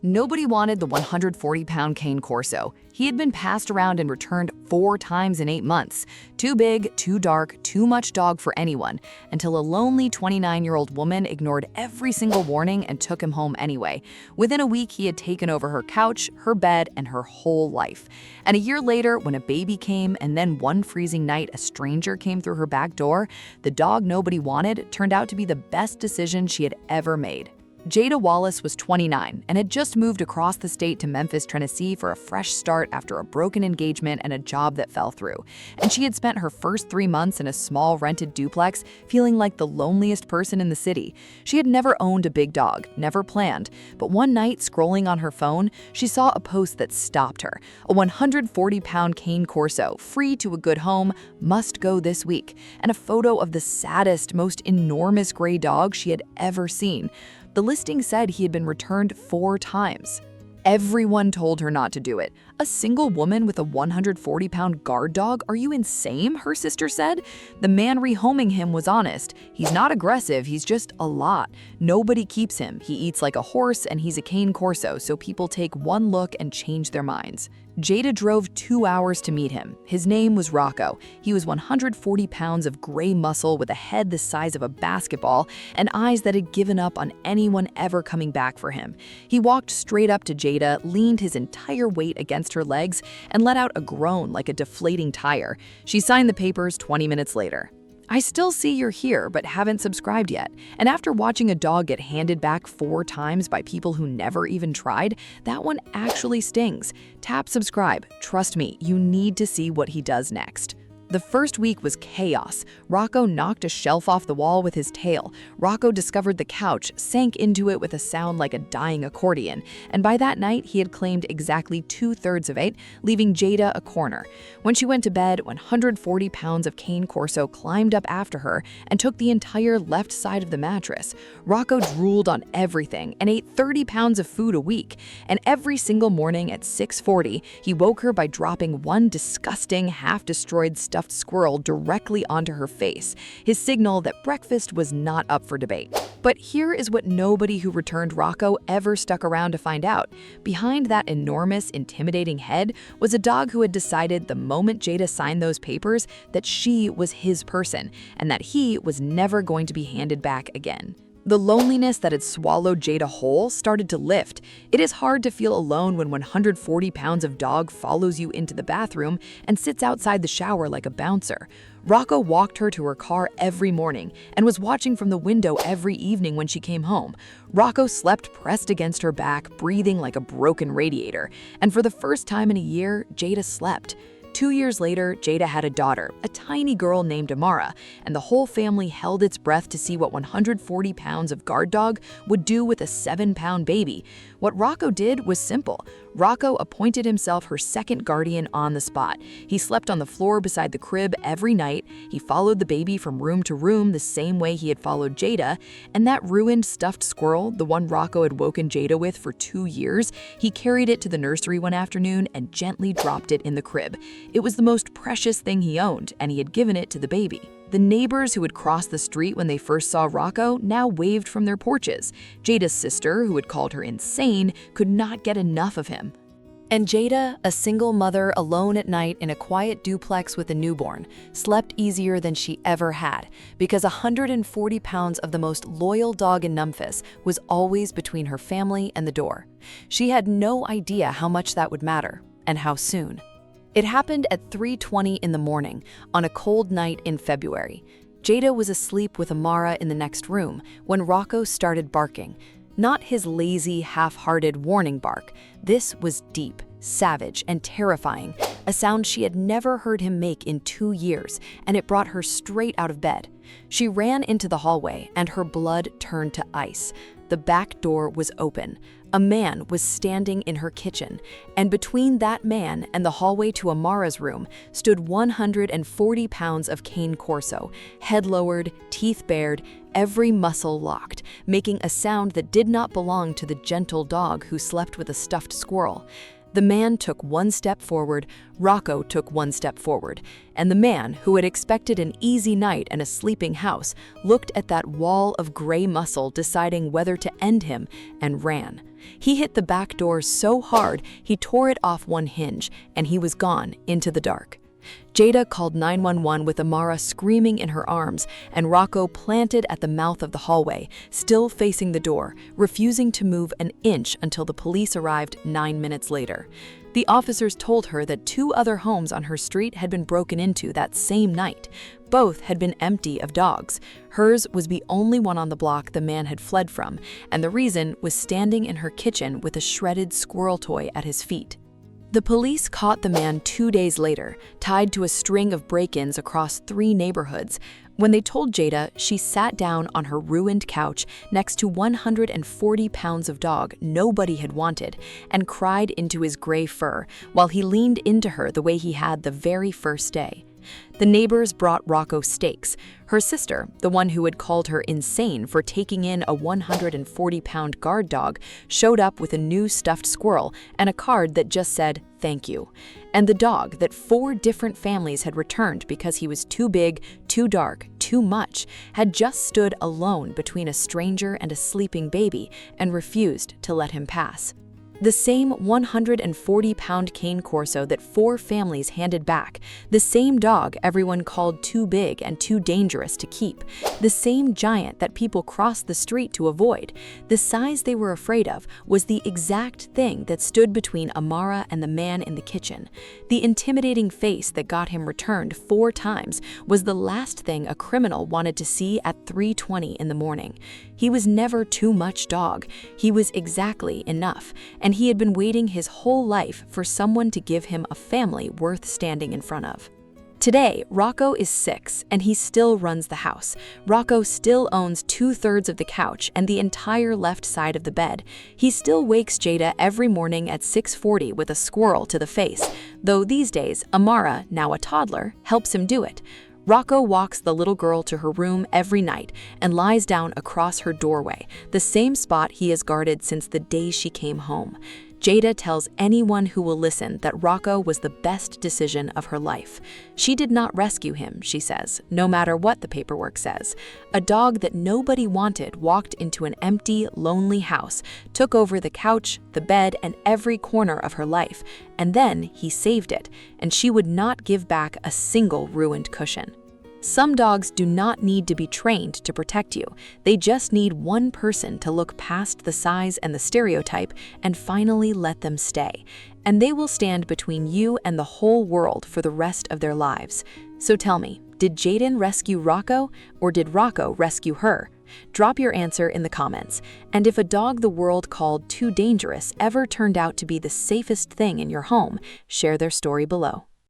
Nobody wanted the 140-pound cane Corso. He had been passed around and returned 4 times in 8 months. Too big, too dark, too much dog for anyone, until a lonely 29-year-old woman ignored every single warning and took him home anyway. Within a week, he had taken over her couch, her bed, and her whole life. And a year later, when a baby came, and then one freezing night a stranger came through her back door, the dog nobody wanted turned out to be the best decision she had ever made. Jada Wallace was 29 and had just moved across the state to Memphis, Tennessee for a fresh start after a broken engagement and a job that fell through. And she had spent her first 3 months in a small rented duplex feeling like the loneliest person in the city. She had never owned a big dog, never planned, but one night scrolling on her phone, she saw a post that stopped her. A 140-pound cane Corso, free to a good home, must go this week, and a photo of the saddest, most enormous gray dog she had ever seen. The listing said he had been returned 4 times. Everyone told her not to do it. A single woman with a 140-pound guard dog? Are you insane? Her sister said. The man rehoming him was honest. He's not aggressive, he's just a lot. Nobody keeps him. He eats like a horse and he's a cane Corso, so people take one look and change their minds. Jada drove 2 hours to meet him. His name was Rocco. He was 140 pounds of gray muscle with a head the size of a basketball and eyes that had given up on anyone ever coming back for him. He walked straight up to Jada, leaned his entire weight against her legs, and let out a groan like a deflating tire. She signed the papers 20 minutes later. I still see you're here, but haven't subscribed yet. And after watching a dog get handed back 4 times by people who never even tried, that one actually stings. Tap subscribe. Trust me, you need to see what he does next. The first week was chaos. Rocco knocked a shelf off the wall with his tail. Rocco discovered the couch, sank into it with a sound like a dying accordion, and by that night he had claimed exactly 2/3 of it, leaving Jada a corner. When she went to bed, 140 pounds of cane Corso climbed up after her and took the entire left side of the mattress. Rocco drooled on everything and ate 30 pounds of food a week, and every single morning at 6:40, he woke her by dropping one disgusting, half-destroyed stuffed squirrel directly onto her face, his signal that breakfast was not up for debate. But here is what nobody who returned Rocco ever stuck around to find out. Behind that enormous, intimidating head was a dog who had decided the moment Jada signed those papers that she was his person, and that he was never going to be handed back again. The loneliness that had swallowed Jada whole started to lift. It is hard to feel alone when 140 pounds of dog follows you into the bathroom and sits outside the shower like a bouncer. Rocco walked her to her car every morning and was watching from the window every evening when she came home. Rocco slept pressed against her back, breathing like a broken radiator. And for the first time in a year, Jada slept. 2 years later, Jada had a daughter, a tiny girl named Amara, and the whole family held its breath to see what 140 pounds of guard dog would do with a 7-pound baby. What Rocco did was simple. Rocco appointed himself her second guardian on the spot. He slept on the floor beside the crib every night. He followed the baby from room to room the same way he had followed Jada, and that ruined stuffed squirrel, the one Rocco had woken Jada with for 2 years, he carried it to the nursery one afternoon and gently dropped it in the crib. It was the most precious thing he owned, and he had given it to the baby. The neighbors who had crossed the street when they first saw Rocco now waved from their porches. Jada's sister, who had called her insane, could not get enough of him. And Jada, a single mother alone at night in a quiet duplex with a newborn, slept easier than she ever had, because 140 pounds of the most loyal dog in Memphis was always between her family and the door. She had no idea how much that would matter, and how soon. It happened at 3:20 in the morning on a cold night in February. Jada was asleep with Amara in the next room when Rocco started barking. Not his lazy, half-hearted warning bark. This was deep, savage, and terrifying, a sound she had never heard him make in 2 years, and it brought her straight out of bed. She ran into the hallway, and her blood turned to ice. The back door was open. A man was standing in her kitchen, and between that man and the hallway to Amara's room stood 140 pounds of cane Corso, head lowered, teeth bared, every muscle locked, making a sound that did not belong to the gentle dog who slept with a stuffed squirrel. The man took one step forward, Rocco took one step forward, and the man, who had expected an easy night and a sleeping house, looked at that wall of gray muscle deciding whether to end him and ran. He hit the back door so hard he tore it off one hinge, and he was gone into the dark. Jada called 911 with Amara screaming in her arms and Rocco planted at the mouth of the hallway, still facing the door, refusing to move an inch until the police arrived 9 minutes later. The officers told her that 2 other homes on her street had been broken into that same night. Both had been empty of dogs. Hers was the only one on the block the man had fled from, and the reason was standing in her kitchen with a shredded squirrel toy at his feet. The police caught the man 2 days later, tied to a string of break-ins across 3 neighborhoods. When they told Jada, she sat down on her ruined couch next to 140 pounds of dog nobody had wanted and cried into his gray fur while he leaned into her the way he had the very first day. The neighbors brought Rocco steaks. Her sister, the one who had called her insane for taking in a 140-pound guard dog, showed up with a new stuffed squirrel and a card that just said, "Thank you." And the dog that 4 different families had returned because he was too big, too dark, too much, had just stood alone between a stranger and a sleeping baby and refused to let him pass. The same 140-pound cane Corso that 4 families handed back, the same dog everyone called too big and too dangerous to keep, the same giant that people crossed the street to avoid, the size they were afraid of was the exact thing that stood between Amara and the man in the kitchen. The intimidating face that got him returned 4 times was the last thing a criminal wanted to see at 3:20 in the morning. He was never too much dog. He was exactly enough, and he had been waiting his whole life for someone to give him a family worth standing in front of. Today, Rocco is 6, and he still runs the house. Rocco still owns 2/3 of the couch and the entire left side of the bed. He still wakes Jada every morning at 6:40 with a squirrel to the face, though these days, Amara, now a toddler, helps him do it. Rocco walks the little girl to her room every night and lies down across her doorway, the same spot he has guarded since the day she came home. Jada tells anyone who will listen that Rocco was the best decision of her life. She did not rescue him, she says, no matter what the paperwork says. A dog that nobody wanted walked into an empty, lonely house, took over the couch, the bed, and every corner of her life, and then he saved it, and she would not give back a single ruined cushion. Some dogs do not need to be trained to protect you. They just need one person to look past the size and the stereotype and finally let them stay. And they will stand between you and the whole world for the rest of their lives. So tell me, did Jaden rescue Rocco, or did Rocco rescue her? Drop your answer in the comments. And if a dog the world called too dangerous ever turned out to be the safest thing in your home, share their story below.